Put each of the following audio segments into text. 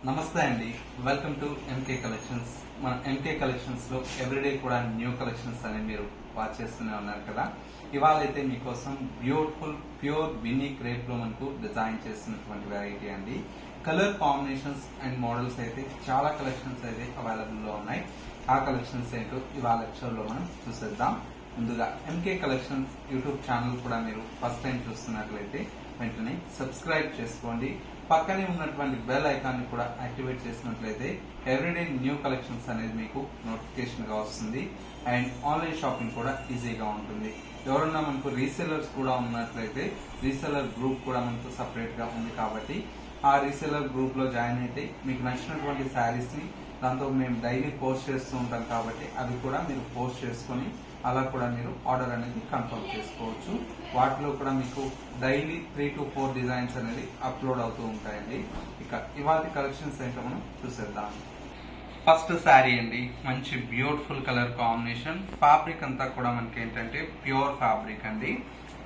నమస్తే అండి, welcome to MK collections. మన ఎంకే కలెక్షన్స్ లో ఎవ్రీడే కూడా న్యూ కలెక్షన్స్ అని మీరు వాచ్ చేస్తూనే ఉన్నారు కదా. ఇవాళ అయితే మీకోసం బ్యూటిఫుల్ ప్యూర్ విన్నీ క్రేప్ లో మనకు డిజైన్ చేస్తున్నటువంటి వెరైటీ అండి. కలర్ కాంబినేషన్స్ అండ్ మోడల్స్ అయితే చాలా కలెక్షన్స్ అయితే అవైలబుల్ లో ఉన్నాయి. ఆ కలెక్షన్స్ ఏంటో ఇవాళ లెక్చర్ లో మనం చూసేద్దాం. ముందుగా ఎంకే కలెక్షన్స్ యూట్యూబ్ ఛానల్ కూడా మీరు ఫస్ట్ టైం చూస్తున్నట్లయితే వెంటనే సబ్స్క్రైబ్ చేసుకోండి. పక్కనే ఉన్నటువంటి బెల్ ఐకాన్ ని కూడా యాక్టివేట్ చేసినట్లయితే ఎవ్రీడే న్యూ కలెక్షన్స్ అనేది మీకు నోటిఫికేషన్ గా వస్తుంది. అండ్ ఆన్లైన్ షాపింగ్ కూడా ఈజీగా ఉంటుంది. ఎవరన్నా మనకు రీసెలర్స్ కూడా ఉన్నట్లయితే రీసెలర్ గ్రూప్ కూడా మనకు సపరేట్ గా ఉంది కాబట్టి ఆ రీసెలర్ గ్రూప్ లో జాయిన్ అయితే మీకు నచ్చినటువంటి శారీస్ ని దాంతో మేము డైలీ పోస్ట్ చేస్తూ ఉంటాం కాబట్టి అవి కూడా మీరు పోస్ట్ చేసుకుని అలా కూడా మీరు ఆర్డర్ అనేది కన్ఫర్మ్ చేసుకోవచ్చు. వాటిలో కూడా మీకు డైలీ 3 to 4 డిజైన్స్ అనేది అప్లోడ్ అవుతూ ఉంటాయండి. ఇక ఇవాళ కలెక్షన్స్ ఏంటో మనం చూసేద్దాం. ఫస్ట్ శారీ అండి, మంచి బ్యూటిఫుల్ కలర్ కాంబినేషన్. ఫ్యాబ్రిక్ అంతా కూడా మనకి ఏంటంటే ప్యూర్ ఫ్యాబ్రిక్ అండి.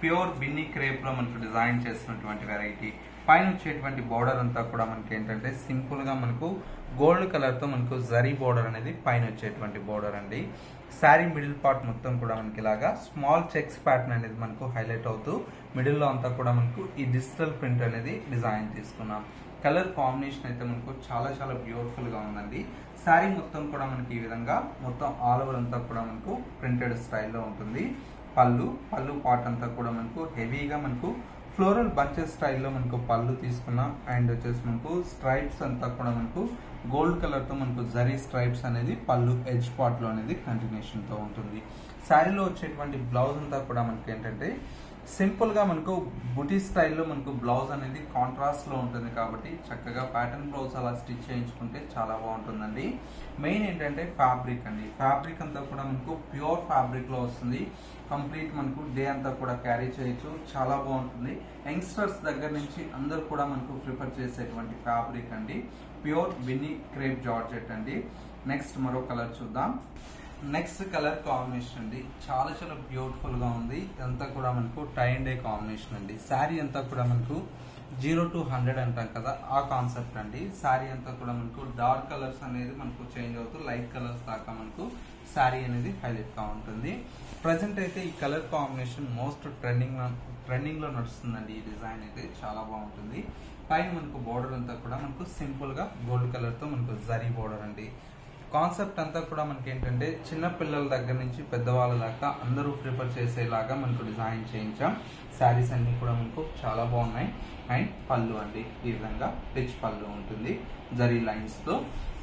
ప్యూర్ బిన్నీ క్రేప్ లో మనకు డిజైన్ చేసినటువంటి వెరైటీ. పైన వచ్చేటువంటి బోర్డర్ అంతా కూడా మనకి ఏంటంటే సింపుల్ గా మనకు గోల్డ్ కలర్ తో మనకు జరీ బోర్డర్ అనేది పైన వచ్చేటువంటి బోర్డర్ అండి. శారీ మిడిల్ పార్ట్ మొత్తం కూడా మనకి ఇలాగా స్మాల్ చెక్స్ ప్యాటర్న్ అనేది మనకు హైలైట్ అవుతూ మిడిల్ లో అంతా కూడా మనకు ఈ డిజిటల్ ప్రింట్ అనేది డిజైన్ తీసుకున్నాం. కలర్ కాంబినేషన్ అయితే మనకు చాలా చాలా బ్యూటిఫుల్ గా ఉందండి. శారీ మొత్తం కూడా మనకి ఈ విధంగా మొత్తం ఆల్ ఓవర్ అంతా కూడా మనకు ప్రింటెడ్ స్టైల్లో ఉంటుంది. పళ్ళు పార్ట్ అంతా కూడా మనకు హెవీగా మనకు ఫ్లోరల్ బంచెస్ స్టైల్లో మనకు పళ్ళు తీసుకున్నాం. అండ్ వచ్చేసి మనకు స్ట్రైప్స్ అంతా కూడా మనకు గోల్డ్ కలర్ తో మనకు జరీ స్ట్రైప్స్ అనేది పళ్ళు ఎడ్జ్ పార్ట్ లో అనేది కంటిన్యూషన్ తో ఉంటుంది. శారీలో వచ్చేటువంటి బ్లౌజ్ అంతా కూడా మనకి ఏంటంటే సింపుల్ గా మనకు బుటీ స్టైల్లో మనకు బ్లౌజ్ అనేది కాంట్రాస్ట్ లో ఉంటుంది కాబట్టి చక్కగా ప్యాటర్న్ బ్లౌజ్ అలా స్టిచ్ చేయించుకుంటే చాలా బాగుంటుందండి. మెయిన్ ఏంటంటే ఫ్యాబ్రిక్ అండి. ఫ్యాబ్రిక్ అంతా కూడా మనకు ప్యూర్ ఫ్యాబ్రిక్ లో వస్తుంది. కంప్లీట్ మనకు డే అంతా కూడా క్యారీ చేయొచ్చు, చాలా బాగుంటుంది. యంగ్స్టర్స్ దగ్గర నుంచి అందరు కూడా మనకు ప్రిఫర్ చేసేటువంటి ఫ్యాబ్రిక్ అండి. ప్యూర్ బిన్నీ క్రేప్ జార్జెట్ అండి. నెక్స్ట్ మరో కలర్ చూద్దాం. నెక్స్ట్ కలర్ కాంబినేషన్ అండి, చాలా చాలా బ్యూటిఫుల్ గా ఉంది. ఇదంతా కూడా మనకు టై అండ్ డే కాంబినేషన్ అండి. శారీ అంతా కూడా మనకు 0 to 100 అంటాం కదా, ఆ కాన్సెప్ట్ అండి. శారీ అంతా కూడా మనకు డార్క్ కలర్స్ అనేది మనకు చేంజ్ అవుతూ లైట్ కలర్స్ దాకా మనకు శారీ అనేది హైలైట్ గా ఉంటుంది. ప్రజెంట్ అయితే ఈ కలర్ కాంబినేషన్ మోస్ట్ ట్రెండింగ్ లో నడుస్తుందండి. ఈ డిజైన్ అయితే చాలా బాగుంటుంది. పైన మనకు బోర్డర్ అంతా కూడా మనకు సింపుల్ గా గోల్డ్ కలర్ తో మనకు జరీ బోర్డర్ అండి. కాన్సెప్ట్ అంతా కూడా మనకి ఏంటంటే చిన్న పిల్లల దగ్గర నుంచి పెద్దవాళ్ళ దాకా అందరూ ప్రిఫర్ చేసేలాగా మనకు డిజైన్ చేయించాం. శారీస్ అన్ని కూడా మనకు చాలా బాగున్నాయి. అండ్ పళ్ళు అండి, ఈ విధంగా రిచ్ పళ్ళు ఉంటుంది జరీ లైన్స్ తో.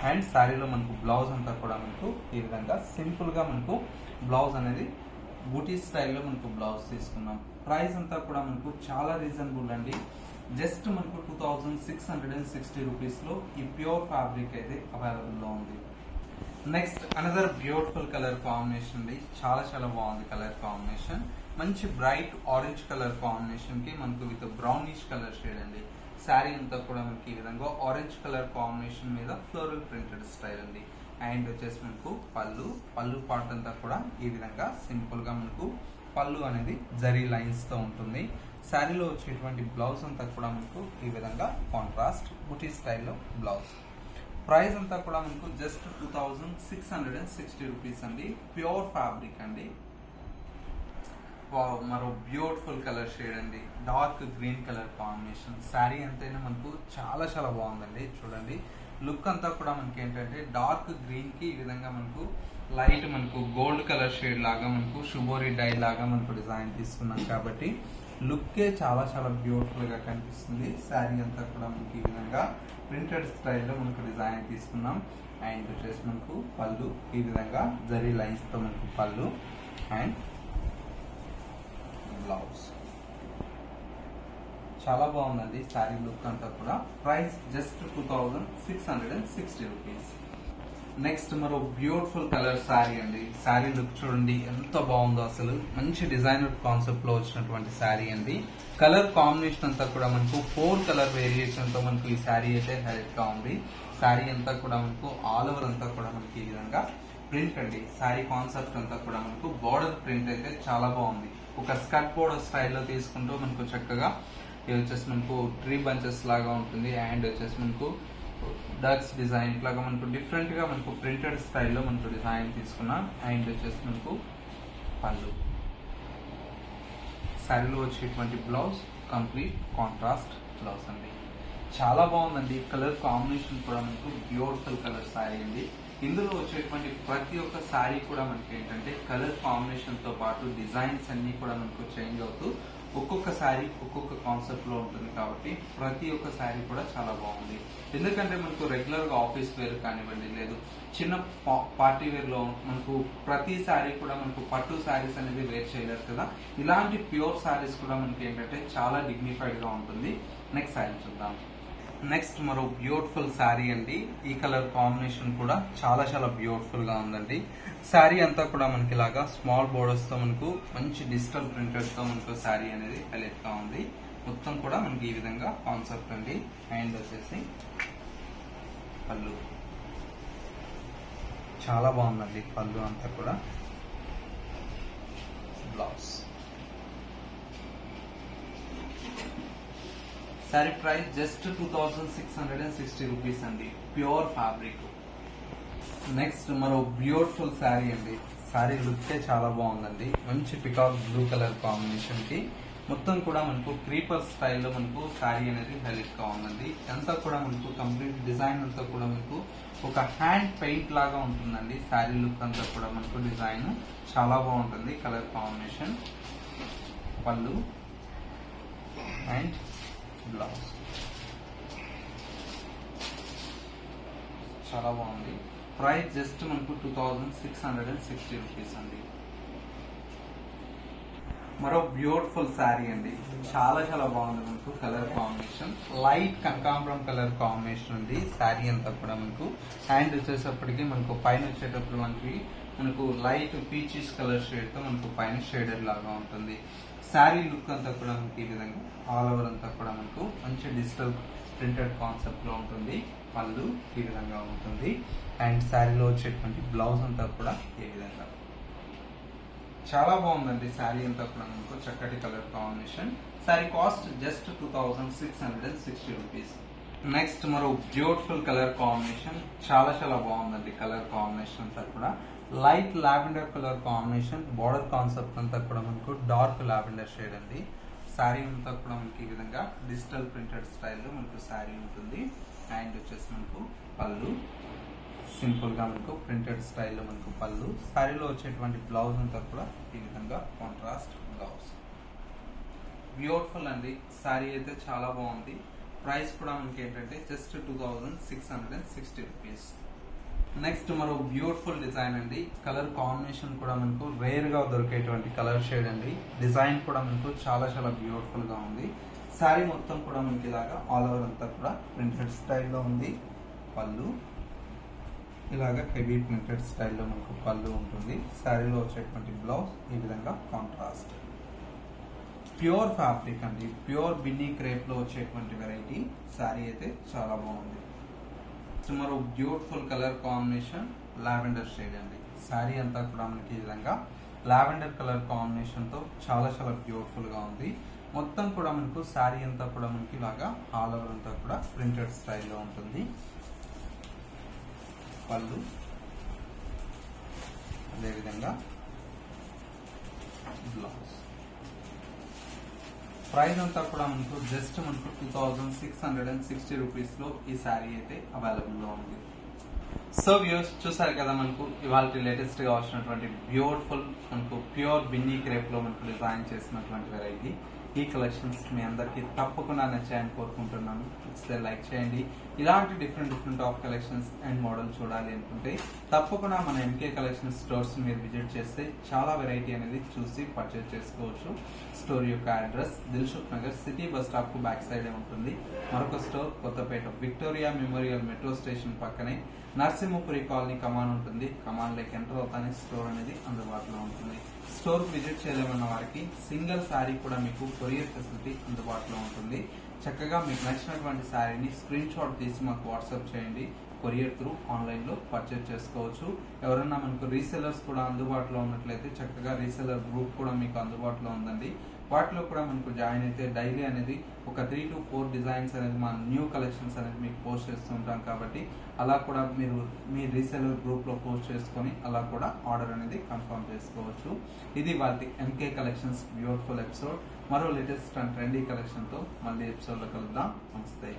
అండ్ శారీలో మనకు బ్లౌజ్ అంతా కూడా మనకు ఈ విధంగా సింపుల్ గా మనకు బ్లౌజ్ అనేది బూటీ స్టైల్లో మనకు బ్లౌజ్ తీసుకున్నాం. ప్రైస్ అంతా కూడా మనకు చాలా రీజనబుల్ అండి. జస్ట్ మనకు 2660 రూపీస్ లో ఈ ప్యూర్ ఫ్యాబ్రిక్ అయితే అవైలబుల్ లో ఉంది. Next another beautiful colour combination అండి, చాలా చాలా బాగుంది కలర్ కాంబినేషన్. మంచి బ్రైట్ ఆరెంజ్ కలర్ కాంబినేషన్ కి మనకు విత్ బ్రౌనిష్ కలర్ షేడ్ అండి. శారీ అంతా కూడా మనకి ఈ విధంగా ఆరెంజ్ కలర్ కాంబినేషన్ మీద ఫ్లోరల్ ప్రింటెడ్ స్టైల్ అండి. అండ్ వచ్చేసి మనకు పళ్ళు పార్ట్ అంతా కూడా ఈ విధంగా సింపుల్ గా మనకు పళ్ళు అనేది జరీ లైన్స్ తో ఉంటుంది. శారీలో వచ్చేటువంటి బ్లౌజ్ అంతా కూడా మనకు ఈ విధంగా కాంట్రాస్ట్ బుటీ స్టైల్లో బ్లౌజ్. ప్రైస్ అంతా కూడా మనకు జస్ట్ 2660 రూపీస్ అండి. ప్యూర్ ఫ్యాబ్రిక్ అండి. మరో బ్యూటిఫుల్ కలర్ షేడ్ అండి, dark green colour combination. Sari అంతైనా మనకు చాలా చాలా బాగుందండి. చూడండి లుక్ అంతా కూడా మనకి ఏంటంటే డార్క్ గ్రీన్ కి ఈ విధంగా మనకు లైట్ మనకు గోల్డ్ కలర్ షేడ్ లాగా మనకు షుబోరి డై లాగా మనకు డిజైన్ తీసుకున్నాం కాబట్టి లుక్కే చాలా చాలా బ్యూటిఫుల్ గా కనిపిస్తుంది. శారీ అంతా కూడా మనకి ఈ విధంగా ప్రింటెడ్ స్టైల్లో మనకు డిజైన్ తీసుకున్నాం. అండ్ వచ్చేసి మనకు పళ్ళు ఈ విధంగా జరీ లైన్స్ తో మనకు పళ్ళు అండ్ బ్లౌజ్. చాలా బాగుందండి శారీ లుక్ అంతా కూడా. Price just 2660 rupees. నెక్స్ట్ మరో బ్యూటిఫుల్ కలర్ శారీ అండి. శారీ లుక్ చూడండి ఎంత బాగుందో, అసలు మంచి డిజైనర్ కాన్సెప్ట్ లో వచ్చినటువంటి శారీ అండి. కలర్ కాంబినేషన్ అంతా కూడా మనకు 4 కలర్ వేరియేషన్ తో మనకు ఈ శారీ అయితే హైలైట్ గా ఉంది. శారీ అంతా కూడా మనకు ఆల్ ఓవర్ అంతా కూడా మనకి ఈ విధంగా ప్రింట్ అండి. శారీ కాన్సెప్ట్ అంతా కూడా మనకు బోర్డర్ ప్రింట్ అయితే చాలా బాగుంది. ఒక స్కర్ట్ బోర్డర్ స్టైల్లో తీసుకుంటూ మనకు చక్కగా ఇది వచ్చేసి మనకు ట్రీ బంచెస్ లాగా ఉంటుంది. అండ్ వచ్చేసి మనకు డక్స్ డిజైన్ ఇట్లాగా మనకు డిఫరెంట్ గా మనకు ప్రింటెడ్ స్టైల్లో మనకు డిజైన్ తీసుకున్నాం. అండ్ వచ్చేసి మనకు పళ్ళు, శారీలో వచ్చేటువంటి బ్లౌజ్ కంప్లీట్ కాంట్రాస్ట్ బ్లౌజ్ అండి. చాలా బాగుందండి. కలర్ కాంబినేషన్ కూడా మనకు బ్యూటిఫుల్ కలర్ శారీ అండి. ఇందులో వచ్చేటువంటి ప్రతి ఒక్క శారీ కూడా మనకి ఏంటంటే కలర్ కాంబినేషన్ తో పాటు డిజైన్స్ అన్ని కూడా మనకు చేంజ్ అవుతూ ఒక్కొక్క శారీ ఒక్కొక్క కాన్సెప్ట్ లో ఉంటుంది కాబట్టి ప్రతి ఒక్క శారీ కూడా చాలా బాగుంది. ఎందుకంటే మనకు రెగ్యులర్ గా ఆఫీస్ వేర్ కానివ్వండి, లేదు చిన్న పార్టీ వేర్ లో మనకు ప్రతి శారీ కూడా మనకు పట్టు శారీస్ అనేది వేర్ చేయలేరు కదా. ఇలాంటి ప్యూర్ శారీస్ కూడా మనకి ఏంటంటే చాలా డిగ్నిఫైడ్ గా ఉంటుంది. నెక్స్ట్ శారీ చూద్దాం. నెక్స్ట్ మరో బ్యూటిఫుల్ శారీ అండి. ఈ కలర్ కాంబినేషన్ కూడా చాలా చాలా బ్యూటిఫుల్ గా ఉందండి. శారీ అంతా కూడా మనకి ఇలాగా స్మాల్ బోర్డర్స్ తో మనకు మంచి డిజిటల్ ప్రింటెడ్ తో మనకు శారీ అనేది హైలైట్ గా ఉంది. మొత్తం కూడా మనకి ఈ విధంగా కాన్సెప్ట్ అండి. అండ్ వచ్చేసి పళ్ళు చాలా బాగుందండి. పళ్ళు అంతా కూడా blouse. Sari price just 2660 rupees అండి. Pure fabric. నెక్స్ట్ మరో బ్యూటిఫుల్ శారీ అండి. శారీ లుక్ చాలా బాగుందండి. మంచి పికాక్ బ్లూ కలర్ కాంబినేషన్ కి మొత్తం కూడా మనకు క్రీపర్ స్టైల్లో మనకు శారీ అనేది హైలైట్ గా ఉందండి. అంతా కూడా మనకు కంప్లీట్ డిజైన్ అంతా కూడా మనకు ఒక హ్యాండ్ పెయింట్ లాగా ఉంటుందండి. శారీ లుక్ అంతా కూడా మనకు డిజైన్ చాలా బాగుంటుంది. కలర్ కాంబినేషన్, పళ్ళు అండ్ బ్లౌజ్ చాలా బాగుంది. ప్రైస్ జస్ట్ మనకు 2660 రూపీస్ అండి. మరో బ్యూటిఫుల్ శారీ అండి. చాలా చాలా బాగుంది. మనకు కలర్ కాంబినేషన్ లైట్ కనకాంబరం కలర్ కాంబినేషన్ ఉంది. శారీ అంతా కూడా మనకు హ్యాండ్ వచ్చేటప్పటికి మనకు పైన వచ్చేటప్పుడు మనకు లైట్ పీచిష్ కలర్ షేడ్ తో మనకు పైన షేడెడ్ లాగా ఉంటుంది. శారీ లుక్ అంతా కూడా మనకి ఈ విధంగా ఆల్ ఓవర్ అంతా కూడా మనకు మంచి డిజిటల్ ప్రింటెడ్ కాన్సెప్ట్ లో ఉంటుంది. పళ్ళు ఈ విధంగా ఉంటుంది. అండ్ శారీలో వచ్చేటువంటి బ్లౌజ్ అంతా కూడా ఈ విధంగా చాలా బాగుందండి. శారీ అంతా కూడా మనకు చక్కటి colour combination. Sari cost just 2660 rupees. Next మరో బ్యూటిఫుల్ కలర్ కాంబినేషన్. చాలా చాలా బాగుందండి. కలర్ కాంబినేషన్ అంతా కూడా light lavender colour combination. Border concept అంతా కూడా మనకు డార్క్ లావెండర్ షేడ్ అండి. శారీ అంతా కూడా మనకి ఈ విధంగా డిజిటల్ ప్రింటెడ్ స్టైల్లో మనకు శారీ ఉంటుంది. అండ్ వచ్చేసి మనకు పళ్ళు సింపుల్ గా మనకు ప్రింటెడ్ స్టైల్లో మనకు పళ్ళు. శారీలో వచ్చేటువంటి బ్లౌజ్ అంతా కూడా ఈ విధంగా కాంట్రాస్ట్ బ్లౌజ్. బ్యూటిఫుల్ అండి. శారీ అయితే చాలా బాగుంది. ప్రైస్ కూడా మనకి ఏంటంటే జస్ట్ 2660 రూపీస్. నెక్స్ట్ మరో బ్యూటిఫుల్ డిజైన్ అండి. కలర్ కాంబినేషన్ కూడా మనకు రేర్ గా దొరికేటువంటి కలర్ షేడ్ అండి. డిజైన్ కూడా మనకు చాలా చాలా బ్యూటిఫుల్ గా ఉంది. శారీ మొత్తం కూడా మనకి ఇలాగా ఆల్ ఓవర్ అంతా కూడా ప్రింటెడ్ స్టైల్లో ఉంది. పళ్ళు ఇలాగా హెవీ ప్రింటెడ్ స్టైల్లో మనకు పళ్ళు ఉంటుంది. శారీలో వచ్చేటువంటి బ్లౌజ్ ఈ విధంగా కాంట్రాస్ట్. ప్యూర్ ఫ్యాబ్రిక్ అండి. ప్యూర్ బిన్నీ క్రేప్ లో వచ్చేటువంటి వెరైటీ. శారీ అయితే చాలా బాగుంది. మరో beautiful colour combination lavender shade అండి. శారీ అంతా కూడా మనకి ఈ విధంగా లావెండర్ కలర్ కాంబినేషన్ తో చాలా చాలా బ్యూటిఫుల్ గా ఉంది. మొత్తం కూడా మనకు శారీ అంతా కూడా మనకి ఇలాగా ఆల్ ఓవర్ అంతా కూడా ప్రింటెడ్ స్టైల్లో ఉంటుంది. పళ్ళు అదేవిధంగా బ్లౌజ్. ప్రైస్ అంతా కూడా మనకు జస్ట్ మనకు 2660 రూపీస్ లో ఈ శారీ అయితే అవైలబుల్ లో ఉంది. సో వ్యూస్ చూసారు కదా, మనకు ఇవాళ లేటెస్ట్ గా వచ్చినటువంటి బ్యూటిఫుల్ మనకు ప్యూర్ బిన్నీ క్రేప్ లో మనకు డిజైన్ చేసినటువంటి వెరైటీ. ఈ కలెక్షన్స్ మీ అందరికి తప్పకుండా నచ్చాయని కోరుకుంటున్నాను. నచ్చితే లైక్ చేయండి. ఇలాంటి different of collections and model చూడాలి అనుకుంటే తప్పకుండా మన ఎంకే కలెక్షన్ స్టోర్స్ మీరు విజిట్ చేస్తే చాలా వెరైటీ అనేది చూసి పర్చేజ్ చేసుకోవచ్చు. స్టోర్ యొక్క address Dilsukhnagar city bus stop కు బ్యాక్ సైడ్ ఉంటుంది. మరొక store Kothapet Victoria Memorial metro station పక్కనే నరసింహపురి కాలనీ కమాన్ ఉంటుంది. కమాన్ లైక్ ఎంటర్ అవుతానే స్టోర్ అనేది అందుబాటులో ఉంటుంది. స్టోర్ విజిట్ చేయలేమన్న వారికి సింగిల్ శారీ కూడా మీకు కొరియర్ ఫెసిలిటీ అందుబాటులో ఉంటుంది. చక్కగా మీకు నచ్చినటువంటి శారీని స్క్రీన్ షాట్ తీసి మాకు వాట్సాప్ చేయండి. కొరియర్ త్రూ ఆన్లైన్లో పర్చేజ్ చేసుకోవచ్చు. ఎవరన్నా మనకు రీసెలర్స్ కూడా అందుబాటులో ఉన్నట్లయితే చక్కగా రీసెలర్ గ్రూప్ కూడా మీకు అందుబాటులో ఉందండి. వాటిలో కూడా మనకు జాయిన్ అయితే డైలీ అనేది ఒక 3 to 4 డిజైన్స్ అనేది మన న్యూ కలెక్షన్స్ అనేది మీకు పోస్ట్ చేస్తుంటాం కాబట్టి అలా కూడా మీరు మీ రీసెలర్ గ్రూప్లో పోస్ట్ చేసుకొని అలా కూడా ఆర్డర్ అనేది కన్ఫర్మ్ చేసుకోవచ్చు. ఇది వాటి ఎంకే కలెక్షన్స్ బ్యూటిఫుల్ ఎపిసోడ్. మరో లేటెస్ట్ అండ్ ట్రెండీ కలెక్షన్తో మళ్ళీ ఎపిసోడ్లో కలుద్దాం. నమస్తే.